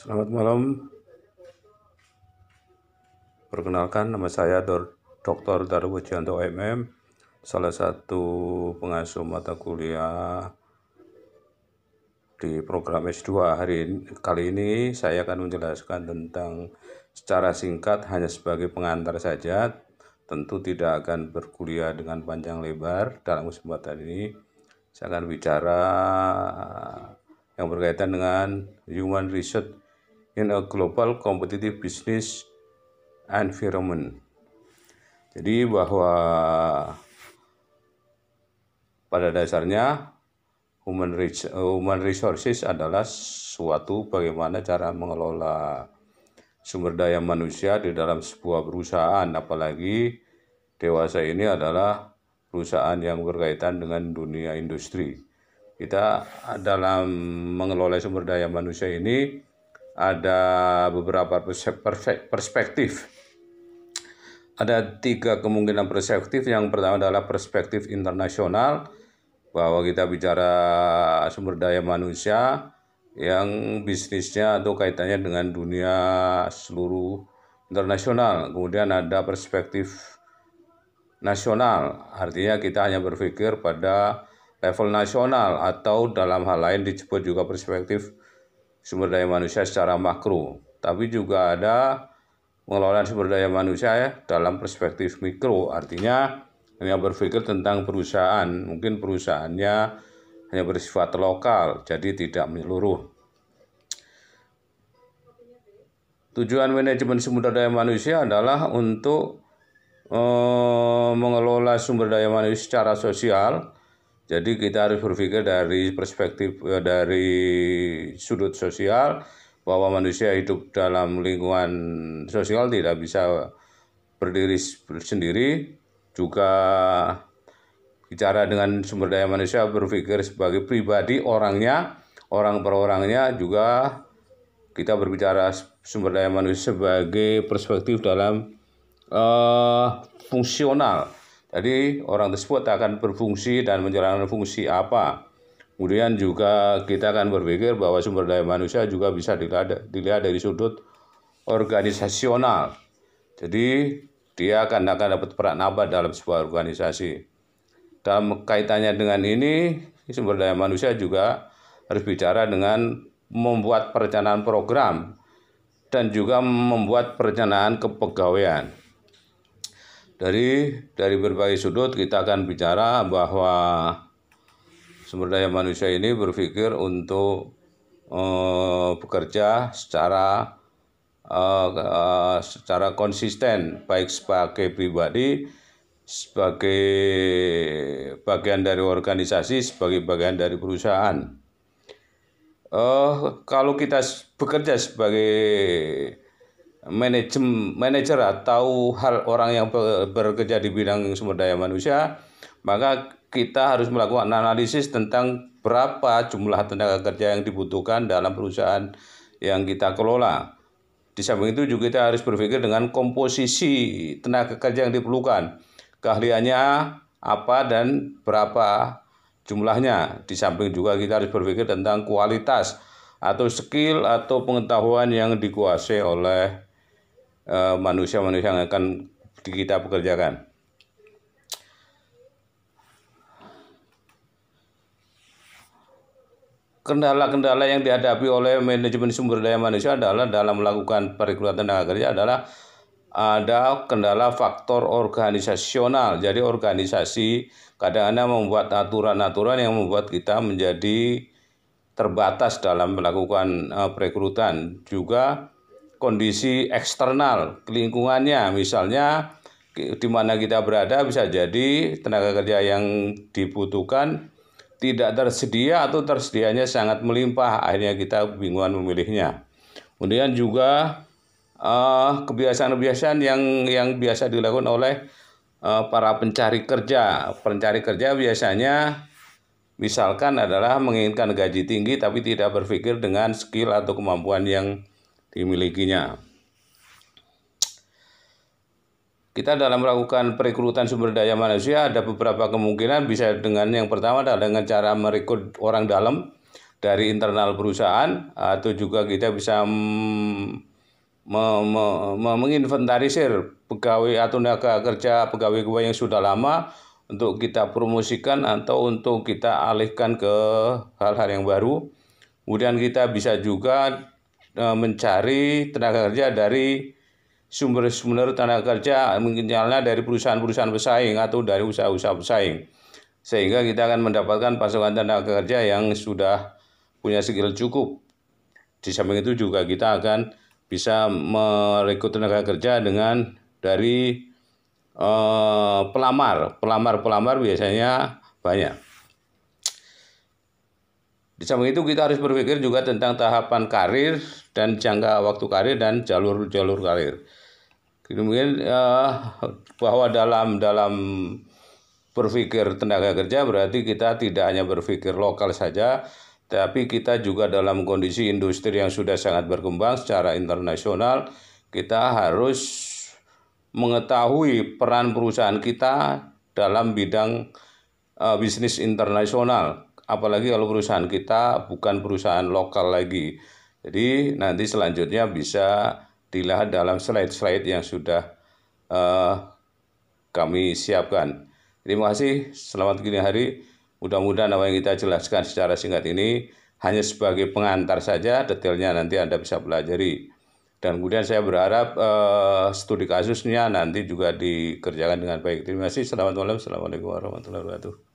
Selamat malam, perkenalkan nama saya Dr. Darwojianto MM, salah satu pengasuh mata kuliah di program S2. Kali ini saya akan menjelaskan tentang secara singkat hanya sebagai pengantar saja, tentu tidak akan berkuliah dengan panjang lebar. Dalam kesempatan ini saya akan bicara yang berkaitan dengan human research in a global competitive business environment. Jadi bahwa pada dasarnya human resources adalah suatu bagaimana cara mengelola sumber daya manusia di dalam sebuah perusahaan, apalagi dewasa ini adalah perusahaan yang berkaitan dengan dunia industri. Kita dalam mengelola sumber daya manusia ini ada beberapa perspektif. Ada 3 kemungkinan perspektif. Yang pertama adalah perspektif internasional, bahwa kita bicara sumber daya manusia yang bisnisnya atau kaitannya dengan dunia seluruh internasional. Kemudian ada perspektif nasional, artinya kita hanya berpikir pada level nasional, atau dalam hal lain disebut juga perspektif sumber daya manusia secara makro. Tapi juga ada pengelolaan sumber daya manusia dalam perspektif mikro, artinya hanya berpikir tentang perusahaan. Mungkin perusahaannya hanya bersifat lokal, jadi tidak menyeluruh. Tujuan manajemen sumber daya manusia adalah untuk mengelola sumber daya manusia secara sosial. Jadi kita harus berpikir dari perspektif dari sudut sosial, bahwa manusia hidup dalam lingkungan sosial, tidak bisa berdiri sendiri. Juga bicara dengan sumber daya manusia, berpikir sebagai pribadi, orang per orangnya. Juga kita berbicara sumber daya manusia sebagai perspektif dalam fungsional. Jadi orang tersebut akan berfungsi dan menjalankan fungsi apa. Kemudian juga kita akan berpikir bahwa sumber daya manusia juga bisa dilihat dari sudut organisasional. Jadi dia akan dapat peran apa dalam sebuah organisasi. Dalam kaitannya dengan ini, sumber daya manusia juga harus bicara dengan membuat perencanaan program dan juga membuat perencanaan kepegawaian. Dari berbagai sudut kita akan bicara bahwa sumber daya manusia ini berpikir untuk bekerja secara konsisten, baik sebagai pribadi, sebagai bagian dari organisasi, sebagai bagian dari perusahaan. Kalau kita bekerja sebagai manajer atau orang yang bekerja di bidang sumber daya manusia, maka kita harus melakukan analisis tentang berapa jumlah tenaga kerja yang dibutuhkan dalam perusahaan yang kita kelola. Di samping itu juga kita harus berpikir dengan komposisi tenaga kerja yang diperlukan, keahliannya apa dan berapa jumlahnya. Di samping juga kita harus berpikir tentang kualitas atau skill atau pengetahuan yang dikuasai oleh manusia-manusia yang akan kita pekerjakan. Kendala-kendala yang dihadapi oleh manajemen sumber daya manusia adalah dalam melakukan perekrutan tenaga kerja adalah ada kendala faktor organisasional. Jadi organisasi kadang-kadang membuat aturan-aturan yang membuat kita menjadi terbatas dalam melakukan perekrutan. Juga kondisi eksternal, lingkungannya, misalnya di mana kita berada, bisa jadi tenaga kerja yang dibutuhkan tidak tersedia atau tersedianya sangat melimpah, akhirnya kita bingungan memilihnya. Kemudian juga kebiasaan-kebiasaan yang biasa dilakukan oleh para pencari kerja. Pencari kerja biasanya misalkan adalah menginginkan gaji tinggi tapi tidak berpikir dengan skill atau kemampuan yang dimilikinya. Kita dalam melakukan perekrutan sumber daya manusia ada beberapa kemungkinan. Bisa dengan yang pertama adalah dengan cara merekrut orang dalam. dari internal perusahaan, atau juga kita bisa menginventarisir pegawai atau tenaga kerja pegawai-pegawai yang sudah lama untuk kita promosikan atau untuk kita alihkan ke hal-hal yang baru. Kemudian kita bisa juga mencari tenaga kerja dari sumber-sumber tenaga kerja, misalnya dari perusahaan-perusahaan pesaing atau dari usaha-usaha pesaing, sehingga kita akan mendapatkan pasokan tenaga kerja yang sudah punya skill cukup. Di samping itu juga kita akan bisa merekrut tenaga kerja dengan dari pelamar biasanya banyak. Di samping itu kita harus berpikir juga tentang tahapan karir dan jangka waktu karir dan jalur-jalur karir. Kemudian bahwa dalam berpikir tenaga kerja berarti kita tidak hanya berpikir lokal saja, tapi kita juga dalam kondisi industri yang sudah sangat berkembang secara internasional, kita harus mengetahui peran perusahaan kita dalam bidang bisnis internasional. Apalagi kalau perusahaan kita bukan perusahaan lokal lagi. Jadi nanti selanjutnya bisa dilihat dalam slide-slide yang sudah kami siapkan. Terima kasih, selamat gini hari. Mudah-mudahan apa yang kita jelaskan secara singkat ini hanya sebagai pengantar saja, detailnya nanti Anda bisa pelajari. Dan kemudian saya berharap studi kasusnya nanti juga dikerjakan dengan baik. Terima kasih, selamat malam, assalamualaikum warahmatullahi wabarakatuh.